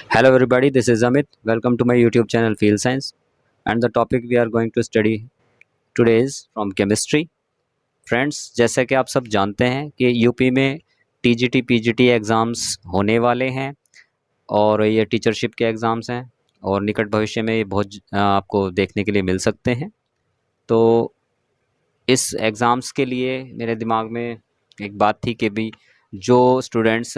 Hello everybody, this is Amit. Welcome to my YouTube channel Field Science, and the topic we are going to study today is from chemistry. Friends, जैसे कि आप सब जानते हैं कि UP में TGT PGT exams होने वाले हैं और ये टीचरशिप के एग्ज़ाम्स हैं और निकट भविष्य में ये बहुत आपको देखने के लिए मिल सकते हैं। तो इस एग्ज़ाम्स के लिए मेरे दिमाग में एक बात थी कि भी जो स्टूडेंट्स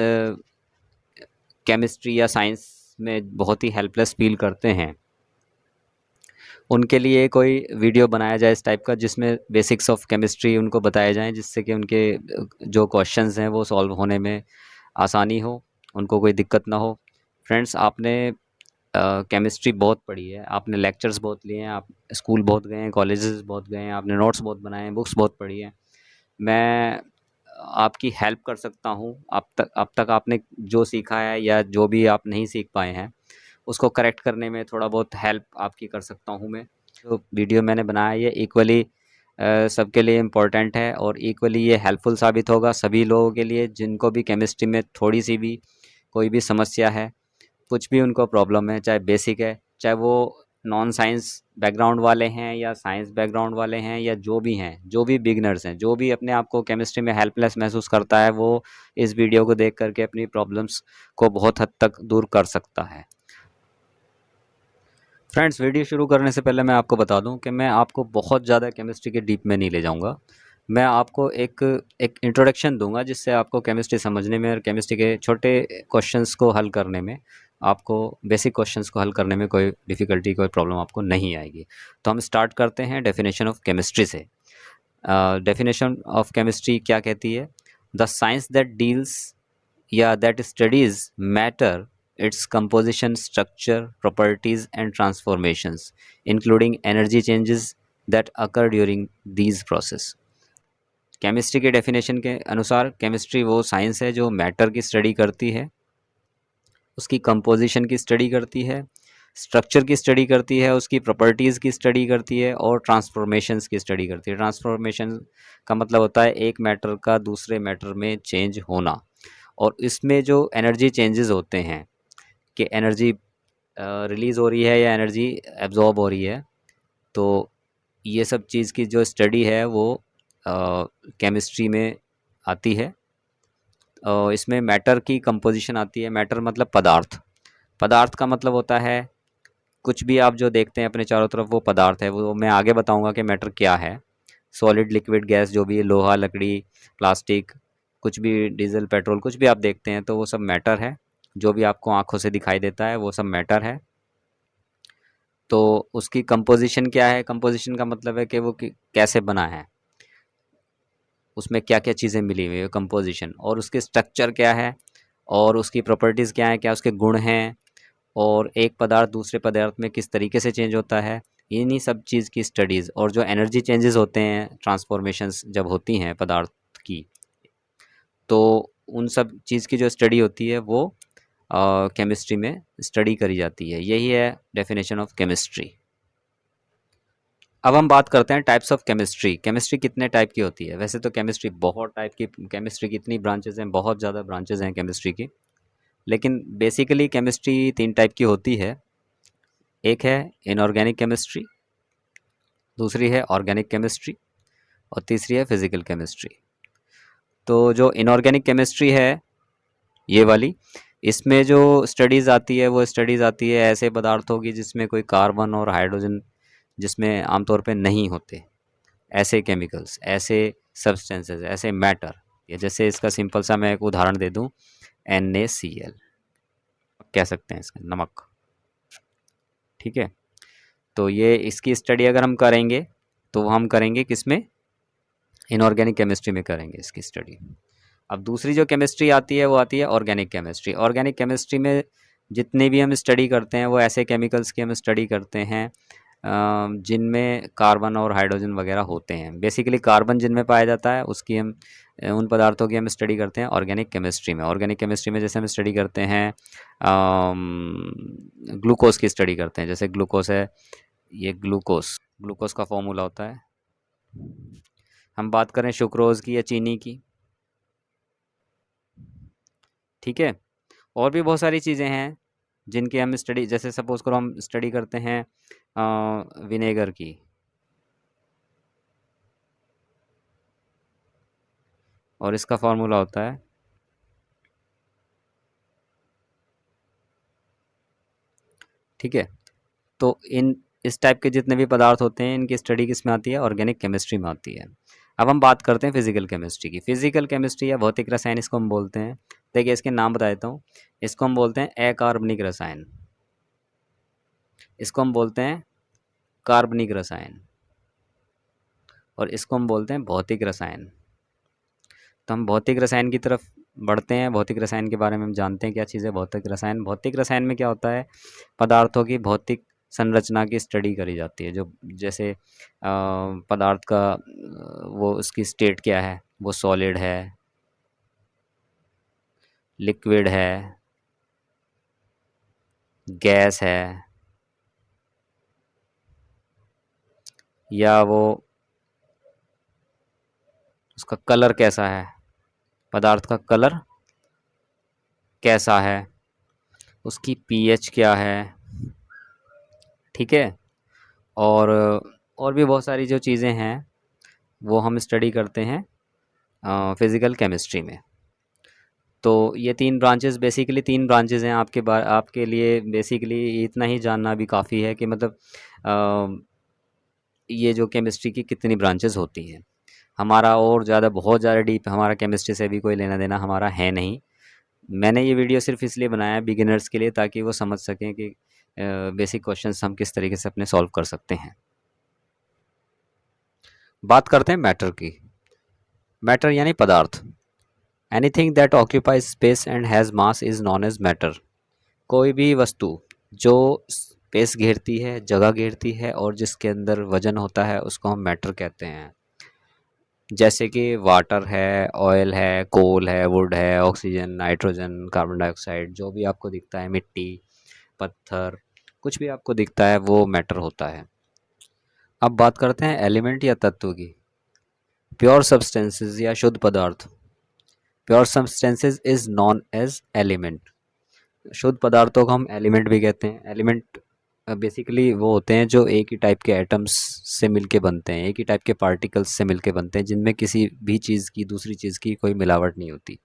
केमिस्ट्री या साइंस में बहुत ही हेल्पलेस फील करते हैं, उनके लिए कोई वीडियो बनाया जाए इस टाइप का, जिसमें बेसिक्स ऑफ केमिस्ट्री उनको बताए जाएँ, जिससे कि उनके जो क्वेश्चंस हैं वो सॉल्व होने में आसानी हो, उनको कोई दिक्कत ना हो। फ्रेंड्स, आपने केमिस्ट्री बहुत पढ़ी है, आपने लेक्चर्स बहुत लिए हैं, आप स्कूल बहुत गए हैं, कॉलेजेस बहुत गए हैं, आपने नोट्स बहुत बनाए हैं, बुक्स बहुत पढ़ी हैं। मैं आपकी हेल्प कर सकता हूँ। अब तक आपने जो सीखा है या जो भी आप नहीं सीख पाए हैं, उसको करेक्ट करने में थोड़ा बहुत हेल्प आपकी कर सकता हूँ मैं। जो वीडियो मैंने बनाया है ये इक्वली सबके लिए इम्पोर्टेंट है और इक्वली ये हेल्पफुल साबित होगा सभी लोगों के लिए जिनको भी केमिस्ट्री में थोड़ी सी भी कोई भी समस्या है, कुछ भी उनको प्रॉब्लम है, चाहे बेसिक है, चाहे वो नॉन साइंस बैकग्राउंड वाले हैं या साइंस बैकग्राउंड वाले हैं, या जो भी हैं, जो भी बिगनर्स हैं, जो भी अपने आप को केमिस्ट्री में हेल्पलेस महसूस करता है, वो इस वीडियो को देख करके अपनी प्रॉब्लम्स को बहुत हद तक दूर कर सकता है। फ्रेंड्स, वीडियो शुरू करने से पहले मैं आपको बता दूं कि मैं आपको बहुत ज़्यादा केमिस्ट्री के डीप में नहीं ले जाऊंगा। मैं आपको एक एक इंट्रोडक्शन दूंगा जिससे आपको केमिस्ट्री समझने में और केमिस्ट्री के छोटे क्वेश्चंस को हल करने में, आपको बेसिक क्वेश्चंस को हल करने में कोई डिफ़िकल्टी, कोई प्रॉब्लम आपको नहीं आएगी। तो हम स्टार्ट करते हैं डेफिनेशन ऑफ केमिस्ट्री से। डेफिनेशन ऑफ केमिस्ट्री क्या कहती है? द साइंस दैट डील्स या that studies matter, its composition, structure, properties and transformations, including energy changes that occur during these process। Chemistry के डेफिनेशन के अनुसार केमिस्ट्री वो साइंस है जो मैटर की स्टडी करती है, उसकी कंपोजिशन की स्टडी करती है, स्ट्रक्चर की स्टडी करती है, उसकी प्रॉपर्टीज़ की स्टडी करती है और ट्रांसफॉर्मेशंस की स्टडी करती है। ट्रांसफॉर्मेशन का मतलब होता है एक मैटर का दूसरे मैटर में चेंज होना, और इसमें जो एनर्जी चेंजेस होते हैं कि एनर्जी रिलीज़ हो रही है या एनर्जी एब्जॉर्ब हो रही है, तो ये सब चीज़ की जो स्टडी है वो केमिस्ट्री में आती है। इसमें मैटर की कंपोजिशन आती है। मैटर मतलब पदार्थ। पदार्थ का मतलब होता है कुछ भी आप जो देखते हैं अपने चारों तरफ वो पदार्थ है। वो मैं आगे बताऊंगा कि मैटर क्या है। सॉलिड, लिक्विड, गैस, जो भी है, लोहा, लकड़ी, प्लास्टिक, कुछ भी, डीजल, पेट्रोल, कुछ भी आप देखते हैं तो वो सब मैटर है। जो भी आपको आंखों से दिखाई देता है वो सब मैटर है। तो उसकी कंपोजिशन क्या है? कंपोजिशन का मतलब है कि वो कैसे बना है, उसमें क्या क्या चीज़ें मिली हुई है, कंपोजिशन। और उसके स्ट्रक्चर क्या है और उसकी प्रॉपर्टीज़ क्या है, क्या उसके गुण हैं, और एक पदार्थ दूसरे पदार्थ में किस तरीके से चेंज होता है, इन्हीं सब चीज़ की स्टडीज़। और जो एनर्जी चेंजेस होते हैं, ट्रांसफॉर्मेशंस जब होती हैं पदार्थ की, तो उन सब चीज़ की जो स्टडी होती है वो केमिस्ट्री में स्टडी करी जाती है। यही है डेफिनेशन ऑफ केमिस्ट्री। अब हम बात करते हैं टाइप्स ऑफ केमिस्ट्री। केमिस्ट्री कितने टाइप की होती है? वैसे तो केमिस्ट्री बहुत टाइप की, केमिस्ट्री की इतनी ब्रांचेज हैं, बहुत ज़्यादा ब्रांचेज हैं केमिस्ट्री की। लेकिन बेसिकली केमिस्ट्री 3 टाइप की होती है। एक है इनऑर्गेनिक केमिस्ट्री, दूसरी है ऑर्गेनिक केमिस्ट्री और तीसरी है फिज़िकल केमिस्ट्री। तो जो इनऑर्गेनिक केमिस्ट्री है ये वाली, इसमें जो स्टडीज़ आती है वो स्टडीज़ आती है ऐसे पदार्थों की जिसमें कोई कार्बन और हाइड्रोजन, जिसमें आमतौर पे नहीं होते, ऐसे केमिकल्स, ऐसे सब्सटेंसेस, ऐसे मैटर। ये जैसे इसका सिंपल सा मैं एक उदाहरण दे दूं, NaCl कह सकते हैं इसका, नमक। ठीक है, तो ये इसकी स्टडी अगर हम करेंगे तो वो हम करेंगे किसमें? इनऑर्गेनिक केमिस्ट्री में करेंगे इसकी स्टडी। अब दूसरी जो केमिस्ट्री आती है वो आती है ऑर्गेनिक केमिस्ट्री। ऑर्गेनिक केमिस्ट्री में जितने भी हम स्टडी करते हैं वो ऐसे केमिकल्स की हम स्टडी करते हैं जिनमें कार्बन और हाइड्रोजन वगैरह होते हैं। बेसिकली कार्बन जिनमें पाया जाता है उसकी हम उन पदार्थों की हम स्टडी करते हैं ऑर्गेनिक केमिस्ट्री में। ऑर्गेनिक केमिस्ट्री में जैसे हम स्टडी करते हैं ग्लूकोज की स्टडी करते हैं। जैसे ग्लूकोज है, ये ग्लूकोज, ग्लूकोज का फॉर्मूला होता है। हम बात करें सुक्रोज की या चीनी की, ठीक है। और भी बहुत सारी चीज़ें हैं जिनकी हम स्टडी, जैसे सपोज़ करो हम स्टडी करते हैं विनेगर की, और इसका फार्मूला होता है, ठीक है। तो इन इस टाइप के जितने भी पदार्थ होते हैं, इनकी स्टडी किस में आती है? ऑर्गेनिक केमिस्ट्री में आती है। अब हम बात करते हैं फिजिकल केमिस्ट्री की। फिजिकल केमिस्ट्री या भौतिक रसायन इसको हम बोलते हैं। देखिए इसके नाम बता देता हूँ। इसको हम बोलते हैं अकार्बनिक रसायन, इसको हम बोलते हैं कार्बनिक रसायन, और इसको हम बोलते हैं भौतिक रसायन। तो हम भौतिक रसायन की तरफ बढ़ते हैं। भौतिक रसायन के बारे में हम जानते हैं क्या चीज़ है भौतिक रसायन। भौतिक रसायन में क्या होता है? पदार्थों की भौतिक संरचना की स्टडी करी जाती है। जो जैसे पदार्थ का वो उसकी स्टेट क्या है, वो सॉलिड है, लिक्विड है, गैस है, या वो उसका कलर कैसा है, पदार्थ का कलर कैसा है, उसकी पीएच क्या है, ठीक है। और और भी बहुत सारी जो चीज़ें हैं वो हम स्टडी करते हैं फिज़िकल केमिस्ट्री में। तो ये तीन ब्रांचेस, बेसिकली तीन ब्रांचेस हैं। आपके लिए बेसिकली इतना ही जानना भी काफ़ी है कि मतलब अ, ये जो केमिस्ट्री की कितनी ब्रांचेस होती हैं। हमारा और ज़्यादा, बहुत ज़्यादा डीप हमारा केमिस्ट्री से भी कोई लेना देना हमारा है नहीं। मैंने ये वीडियो सिर्फ इसलिए बनाया है बिगिनर्स के लिए, ताकि वो समझ सकें कि बेसिक क्वेश्चंस हम किस तरीके से अपने सॉल्व कर सकते हैं। बात करते हैं मैटर की। मैटर यानी पदार्थ। Anything that occupies space and has mass is known as matter. कोई भी वस्तु जो स्पेस घेरती है, जगह घेरती है, और जिसके अंदर वजन होता है, उसको हम मैटर कहते हैं। जैसे कि वाटर है, ऑयल है, कोल है, वुड है, ऑक्सीजन, नाइट्रोजन, कार्बन डाइऑक्साइड, जो भी आपको दिखता है, मिट्टी, पत्थर, कुछ भी आपको दिखता है वो मैटर होता है। अब बात करते हैं एलिमेंट या तत्व की। प्योर सब्सटेंसेस या शुद्ध पदार्थ। Pure substances is known as element. शुद्ध पदार्थों को हम एलिमेंट भी कहते हैं। एलिमेंट बेसिकली वो होते हैं जो एक ही टाइप के एटम्स से मिलके बनते हैं, एक ही टाइप के पार्टिकल्स से मिलके बनते हैं, जिनमें किसी भी चीज़ की दूसरी चीज़ की कोई मिलावट नहीं होती।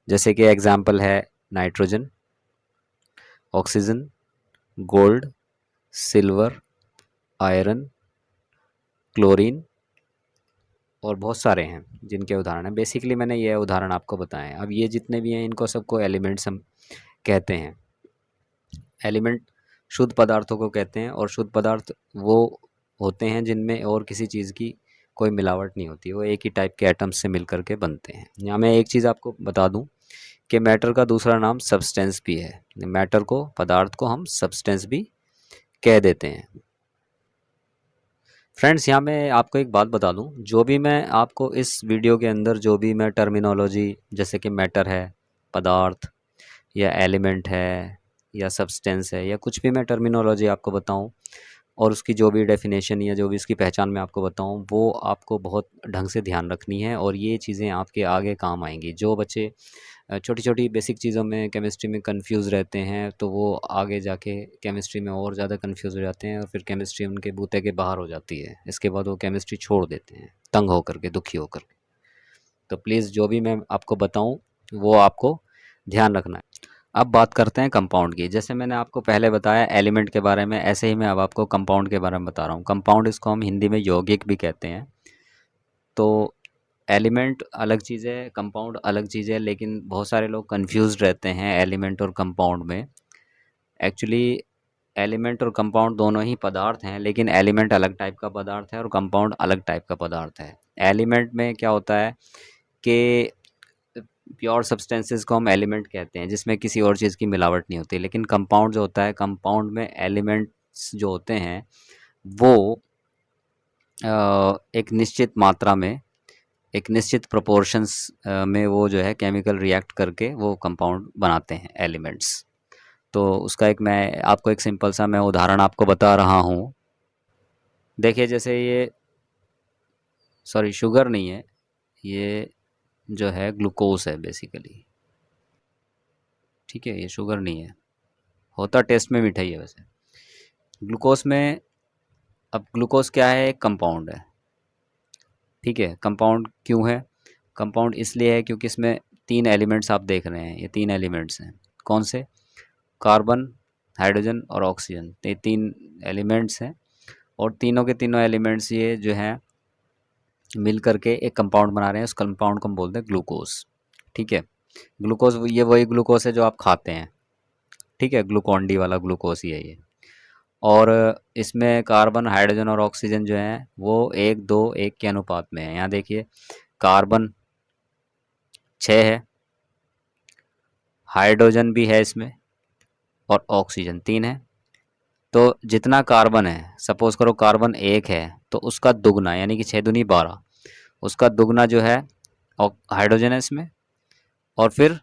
जैसे कि एग्जांपल है nitrogen, oxygen, gold, silver, iron, chlorine, और बहुत सारे हैं जिनके उदाहरण हैं। बेसिकली मैंने ये उदाहरण आपको बताए हैं। अब ये जितने भी हैं इनको सबको एलिमेंट्स हम कहते हैं। एलिमेंट शुद्ध पदार्थों को कहते हैं, और शुद्ध पदार्थ वो होते हैं जिनमें और किसी चीज़ की कोई मिलावट नहीं होती, वो एक ही टाइप के एटम्स से मिल कर के बनते हैं। यहाँ मैं एक चीज़ आपको बता दूं कि मैटर का दूसरा नाम सब्सटेंस भी है। मैटर को, पदार्थ को हम सब्सटेंस भी कह देते हैं। फ्रेंड्स, यहाँ मैं आपको एक बात बता दूं, जो भी मैं आपको इस वीडियो के अंदर जो भी मैं टर्मिनोलॉजी, जैसे कि मैटर है, पदार्थ, या एलिमेंट है, या सब्सटेंस है, या कुछ भी मैं टर्मिनोलॉजी आपको बताऊं, और उसकी जो भी डेफिनेशन या जो भी उसकी पहचान मैं आपको बताऊं, वो आपको बहुत ढंग से ध्यान रखनी है, और ये चीज़ें आपके आगे काम आएंगी। जो बच्चे छोटी छोटी बेसिक चीज़ों में केमिस्ट्री में कंफ्यूज रहते हैं, तो वो आगे जाके केमिस्ट्री में और ज़्यादा कंफ्यूज हो जाते हैं, और फिर केमिस्ट्री उनके बूते के बाहर हो जाती है। इसके बाद वो केमिस्ट्री छोड़ देते हैं तंग होकर के, दुखी होकर के। तो प्लीज़ जो भी मैं आपको बताऊं वो आपको ध्यान रखना है। अब बात करते हैं कंपाउंड की। जैसे मैंने आपको पहले बताया एलिमेंट के बारे में, ऐसे ही मैं अब आपको कंपाउंड के बारे में बता रहा हूँ। कंपाउंड, इसको हम हिंदी में यौगिक भी कहते हैं। तो एलिमेंट अलग चीज़ है, कंपाउंड अलग चीज़ है, लेकिन बहुत सारे लोग कंफ्यूज रहते हैं एलिमेंट और कंपाउंड में। एक्चुअली एलिमेंट और कंपाउंड दोनों ही पदार्थ हैं, लेकिन एलिमेंट अलग टाइप का पदार्थ है और कंपाउंड अलग टाइप का पदार्थ है। एलिमेंट में क्या होता है कि प्योर सब्सटेंसेस को हम एलिमेंट कहते हैं, जिसमें किसी और चीज़ की मिलावट नहीं होती। लेकिन कंपाउंड जो होता है, कंपाउंड में एलिमेंट्स जो होते हैं वो एक निश्चित मात्रा में, एक निश्चित प्रोपोर्शंस में वो जो है केमिकल रिएक्ट करके वो कंपाउंड बनाते हैं, एलिमेंट्स। तो उसका एक, मैं आपको एक सिंपल सा मैं उदाहरण आपको बता रहा हूँ। देखिए जैसे ये, सॉरी शुगर नहीं है, ये जो है ग्लूकोज है बेसिकली, ठीक है, ये शुगर नहीं है। होता टेस्ट में मीठा ही है वैसे। ग्लूकोज में, अब ग्लूकोज क्या है, एक कंपाउंड है, ठीक है। कंपाउंड क्यों है? कंपाउंड इसलिए है क्योंकि इसमें 3 एलिमेंट्स आप देख रहे हैं, ये 3 एलिमेंट्स हैं। कौन से? कार्बन, हाइड्रोजन और ऑक्सीजन, ये 3 एलिमेंट्स हैं। और तीनों के तीनों एलिमेंट्स ये जो हैं मिल करके एक कंपाउंड बना रहे हैं, उस कंपाउंड को हम बोलते हैं ग्लूकोज, ठीक है। ग्लूकोज ये वही ग्लूकोज है जो आप खाते हैं, ठीक है, ग्लूकॉन डी वाला ग्लूकोज ही है ये। और इसमें कार्बन, हाइड्रोजन और ऑक्सीजन जो है वो 1:2:1 के अनुपात में है। यहाँ देखिए, कार्बन 6 है, हाइड्रोजन भी है इसमें, और ऑक्सीजन 3 है। तो जितना कार्बन है, सपोज करो कार्बन 1 है, तो उसका दुगना यानी कि 6 दूनी 12, उसका दुगना जो है हाइड्रोजन है इसमें, और फिर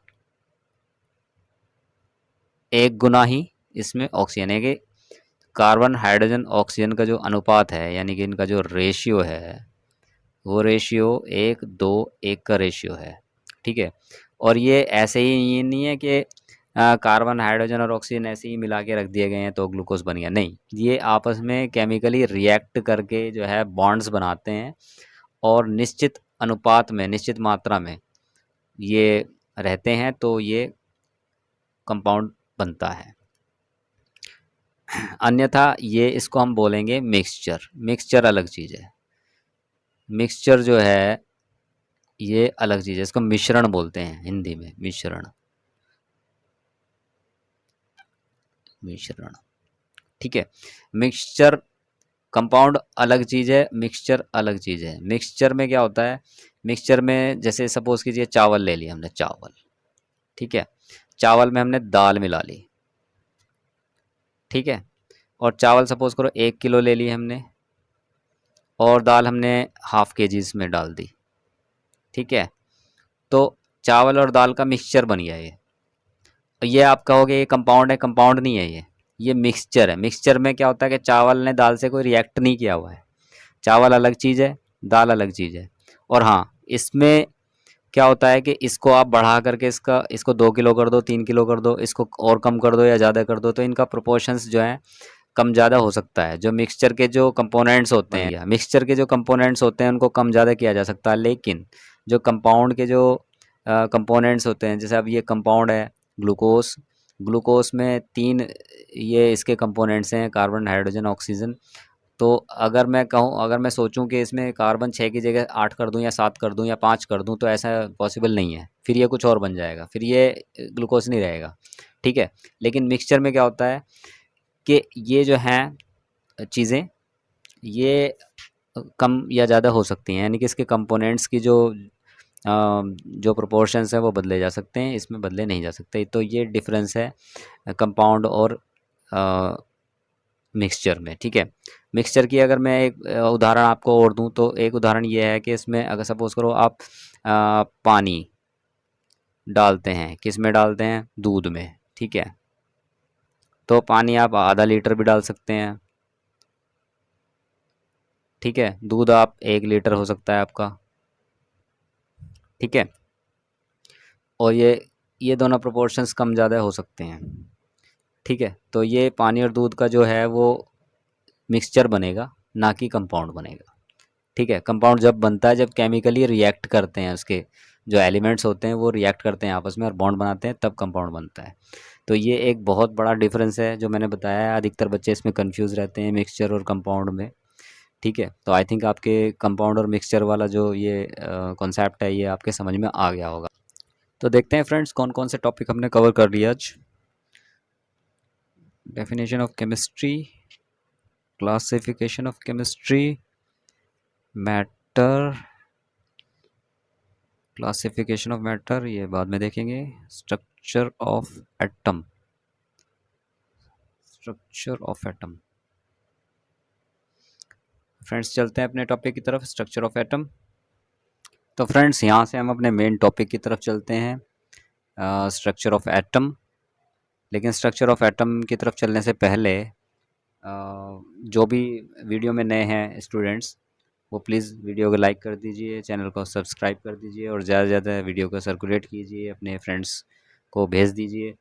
1 गुना ही इसमें ऑक्सीजन है। कि कार्बन, हाइड्रोजन, ऑक्सीजन का जो अनुपात है, यानी कि इनका जो रेशियो है, वो रेशियो 1:2:1 का रेशियो है, ठीक है। और ये ऐसे ही, ये नहीं है कि कार्बन, हाइड्रोजन और ऑक्सीजन ऐसे ही मिला के रख दिए गए हैं तो ग्लूकोज बन गया, नहीं। ये आपस में केमिकली रिएक्ट करके जो है बॉन्ड्स बनाते हैं, और निश्चित अनुपात में, निश्चित मात्रा में ये रहते हैं, तो ये कंपाउंड बनता है। अन्यथा ये, इसको हम बोलेंगे मिक्सचर। मिक्सचर अलग चीज़ है। मिक्सचर जो है ये अलग चीज़ है, इसको मिश्रण बोलते हैं हिंदी में, मिश्रण, मिश्रण, ठीक है। मिक्सचर, कंपाउंड अलग चीज़ है, मिक्सचर अलग चीज़ है। मिक्सचर में क्या होता है? मिक्सचर में जैसे सपोज कीजिए चावल ले लिया हमने, चावल, ठीक है, चावल में हमने दाल मिला ली, ठीक है। और चावल सपोज करो 1 किलो ले ली हमने, और दाल हमने ½ kg इसमें डाल दी, ठीक है। तो चावल और दाल का मिक्सचर बन गया ये आप कहोगे ये कंपाउंड है, कंपाउंड नहीं है ये मिक्सचर है। मिक्सचर में क्या होता है कि चावल ने दाल से कोई रिएक्ट नहीं किया हुआ है। चावल अलग चीज़ है, दाल अलग चीज़ है। और हाँ, इसमें क्या होता है कि इसको आप बढ़ा करके इसको 2 किलो कर दो, 3 किलो कर दो, इसको और कम कर दो या ज़्यादा कर दो, तो इनका प्रोपोर्शंस जो है कम ज़्यादा हो सकता है। जो मिक्सचर के जो कंपोनेंट्स होते हैं, या मिक्सचर के जो कंपोनेंट्स होते हैं उनको कम ज़्यादा किया जा सकता है, लेकिन जो कंपाउंड के जो कंपोनेंट्स होते हैं, जैसे अब ये कंपाउंड है ग्लूकोज, ग्लूकोज में 3 ये इसके कंपोनेंट्स हैं, कार्बन, हाइड्रोजन, ऑक्सीजन। तो अगर मैं कहूँ, अगर मैं सोचूं कि इसमें कार्बन 6 की जगह 8 कर दूं या 7 कर दूं या 5 कर दूं, तो ऐसा पॉसिबल नहीं है। फिर ये कुछ और बन जाएगा, फिर ये ग्लूकोज नहीं रहेगा, ठीक है। लेकिन मिक्सचर में क्या होता है कि ये जो हैं चीज़ें, ये कम या ज़्यादा हो सकती हैं, यानी कि इसके कंपोनेंट्स की जो प्रोपोर्शंस हैं वो बदले जा सकते हैं, इसमें बदले नहीं जा सकते। तो ये डिफरेंस है कंपाउंड और मिक्सचर में, ठीक है। मिक्सचर की अगर मैं एक उदाहरण आपको और दूं, तो एक उदाहरण ये है कि इसमें अगर सपोज़ करो आप पानी डालते हैं, किस में डालते हैं? दूध में, ठीक है। तो पानी आप आधा लीटर भी डाल सकते हैं, ठीक है। दूध आप 1 लीटर हो सकता है आपका, ठीक है। और ये दोनों प्रोपोर्शंस कम ज़्यादा हो सकते हैं, ठीक है। तो ये पानी और दूध का जो है वो मिक्सचर बनेगा, ना कि कंपाउंड बनेगा, ठीक है। कंपाउंड जब बनता है जब केमिकली रिएक्ट करते हैं, उसके जो एलिमेंट्स होते हैं वो रिएक्ट करते हैं आपस में और बॉन्ड बनाते हैं, तब कंपाउंड बनता है। तो ये एक बहुत बड़ा डिफरेंस है जो मैंने बताया है। अधिकतर बच्चे इसमें कंफ्यूज रहते हैं मिक्सचर और कंपाउंड में, ठीक है। तो आई थिंक आपके कंपाउंड और मिक्सचर वाला जो ये कॉन्सेप्ट है ये आपके समझ में आ गया होगा। तो देखते हैं फ्रेंड्स कौन कौन से टॉपिक हमने कवर कर लिया आज। Definition of chemistry, classification of chemistry, matter, classification of matter ये बाद में देखेंगे, structure of atom, structure of atom. Friends चलते हैं अपने टॉपिक की तरफ, स्ट्रक्चर ऑफ एटम। तो फ्रेंड्स यहाँ से हम अपने मेन टॉपिक की तरफ चलते हैं, स्ट्रक्चर ऑफ एटम। लेकिन स्ट्रक्चर ऑफ एटम की तरफ चलने से पहले जो भी वीडियो में नए हैं स्टूडेंट्स, वो प्लीज़ वीडियो को लाइक कर दीजिए, चैनल को सब्सक्राइब कर दीजिए, और ज़्यादा से ज़्यादा वीडियो को सर्कुलेट कीजिए, अपने फ्रेंड्स को भेज दीजिए,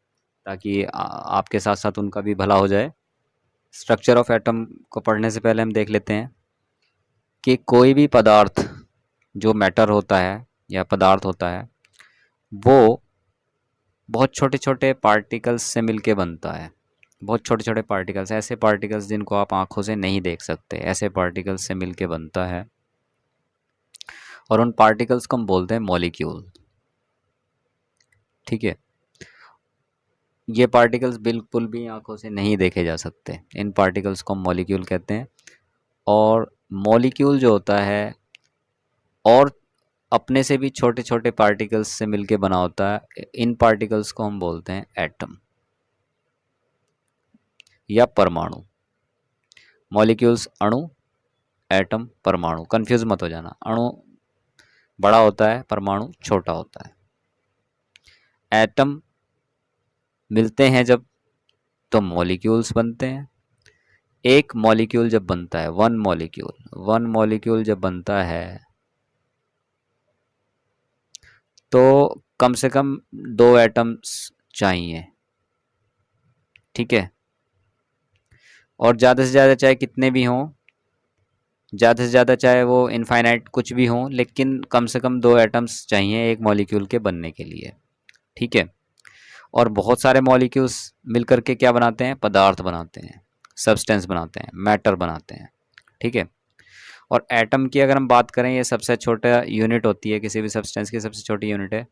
ताकि आपके साथ साथ उनका भी भला हो जाए। स्ट्रक्चर ऑफ एटम को पढ़ने से पहले हम देख लेते हैं कि कोई भी पदार्थ जो मैटर होता है या पदार्थ होता है वो बहुत छोटे छोटे पार्टिकल्स से मिलके बनता है। बहुत छोटे छोटे पार्टिकल्स, ऐसे पार्टिकल्स जिनको आप आंखों से नहीं देख सकते, ऐसे पार्टिकल्स से मिलके बनता है। और उन पार्टिकल्स को हम बोलते हैं मॉलिक्यूल। ठीक है, ये पार्टिकल्स बिल्कुल भी आंखों से नहीं देखे जा सकते, इन पार्टिकल्स को हम मॉलिक्यूल कहते हैं। और मॉलिक्यूल जो होता है और अपने से भी छोटे छोटे पार्टिकल्स से मिलके बना होता है, इन पार्टिकल्स को हम बोलते हैं एटम या परमाणु। मॉलिक्यूल्स अणु, एटम परमाणु, कंफ्यूज मत हो जाना। अणु बड़ा होता है, परमाणु छोटा होता है। एटम मिलते हैं जब तो मॉलिक्यूल्स बनते हैं। एक मॉलिक्यूल जब बनता है, वन मॉलिक्यूल जब बनता है तो कम से कम 2 एटम्स चाहिए। ठीक है, और ज़्यादा से ज़्यादा चाहे कितने भी हों, ज़्यादा से ज़्यादा चाहे वो इनफाइनाइट कुछ भी हों, लेकिन कम से कम 2 एटम्स चाहिए एक मॉलिक्यूल के बनने के लिए। ठीक है, और बहुत सारे मॉलिक्यूल्स मिलकर के क्या बनाते हैं, पदार्थ बनाते हैं, सब्सटेंस बनाते हैं, मैटर बनाते हैं। ठीक है, और एटम की अगर हम बात करें, ये सबसे छोटा यूनिट होती है, किसी भी सब्सटेंस की सबसे छोटी यूनिट है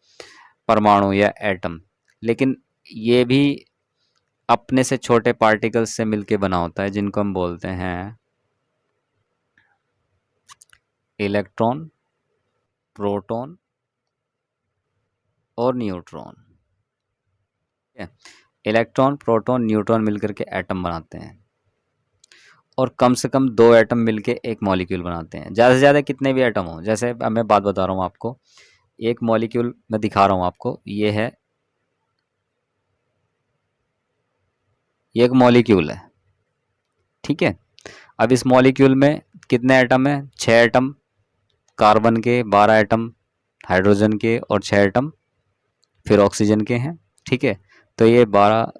परमाणु या एटम। लेकिन ये भी अपने से छोटे पार्टिकल्स से मिलके बना होता है, जिनको हम बोलते हैं इलेक्ट्रॉन, प्रोटॉन और न्यूट्रॉन। ठीक है, इलेक्ट्रॉन, प्रोटॉन, न्यूट्रॉन मिलकर के एटम बनाते हैं, और कम से कम 2 एटम मिलके एक मॉलिक्यूल बनाते हैं। ज़्यादा से ज़्यादा कितने भी एटम हो, जैसे अब मैं बात बता रहा हूँ आपको, एक मॉलिक्यूल मैं दिखा रहा हूँ आपको, ये एक मॉलिक्यूल है। ठीक है, अब इस मॉलिक्यूल में कितने एटम है, 6 एटम कार्बन के, 12 एटम हाइड्रोजन के और 6 एटम फिर ऑक्सीजन के हैं। ठीक है, तो ये 12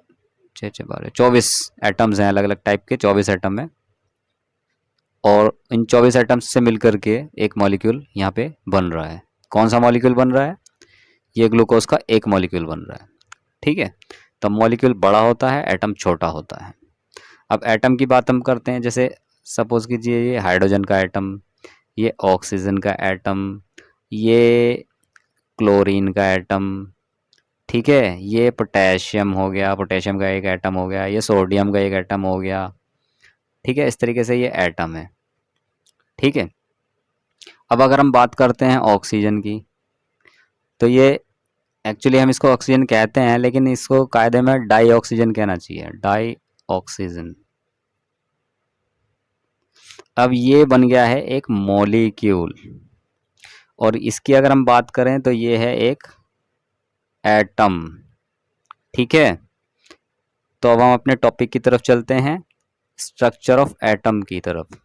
6 6 12 24 एटम्स हैं, अलग अलग टाइप के 24 एटम है। और इन 24 एटम्स से मिलकर के एक मॉलिक्यूल यहाँ पे बन रहा है। कौन सा मॉलिक्यूल बन रहा है, ये ग्लूकोज का एक मॉलिक्यूल बन रहा है। ठीक है, तो मॉलिक्यूल बड़ा होता है, एटम छोटा होता है। अब एटम की बात हम करते हैं, जैसे सपोज कीजिए ये हाइड्रोजन का एटम, ये ऑक्सीजन का एटम, ये क्लोरीन का एटम। ठीक है, ये पोटेशियम हो गया, पोटेशियम का एक एटम हो गया, ये सोडियम का एक एटम हो गया। ठीक है, इस तरीके से ये एटम है। ठीक है, अब अगर हम बात करते हैं ऑक्सीजन की, तो ये एक्चुअली हम इसको ऑक्सीजन कहते हैं, लेकिन इसको कायदे में डाई ऑक्सीजन कहना चाहिए, डाई ऑक्सीजन। अब ये बन गया है एक मॉलिक्यूल, और इसकी अगर हम बात करें तो ये है एक एटम। ठीक है, तो अब हम अपने टॉपिक की तरफ चलते हैं, स्ट्रक्चर ऑफ एटम की तरफ।